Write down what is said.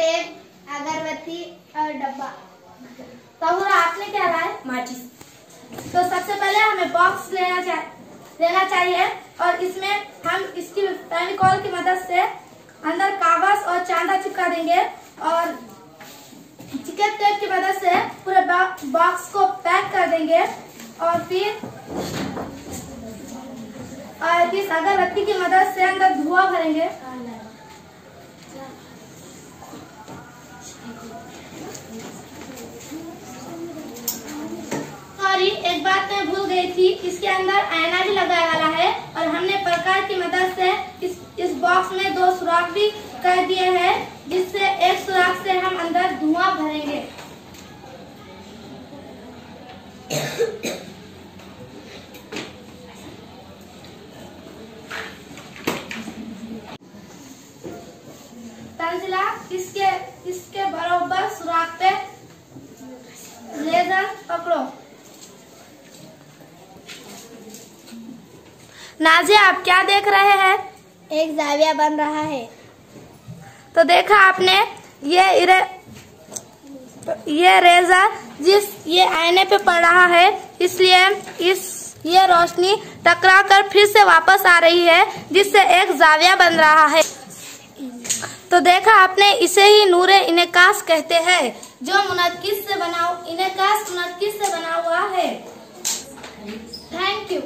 तेल, अगरबत्ती और डब्बा। तहुरा आपने क्या लाया? माचिस। तो सबसे पहले हमें बॉक्स लेना चाहिए और इसमें हम इसकी फेविकॉल की मदद से अंदर कागज और चांदा चिपका देंगे और चिकन टेप की मदद से पूरे बॉक्स को पैक कर देंगे और फिर इस अगरबत्ती की मदद से अंदर धुआं भरेंगे। सॉरी, एक बात मैं भूल गई थी, इसके अंदर आईना भी लगाया वाला है और हमने प्रकार की मदद से इस बॉक्स में 2 सुराख भी कर दिए हैं, जिससे एक सुराख से हम अंदर धुआं भरेंगे। तंजिला, इसके बराबर सुराख पे लेजर पकड़ो। नाजिया, आप क्या देख रहे हैं? एक जाविया बन रहा है। तो देखा आपने, ये रेजर ये आईने पे पड़ रहा है, इसलिए ये रोशनी टकराकर फिर से वापस आ रही है, जिससे एक जाविया बन रहा है। तो देखा आपने, इसे ही नूरे इनेकास कहते हैं, जो मुनक्किस से बना हुआ है। Thank you.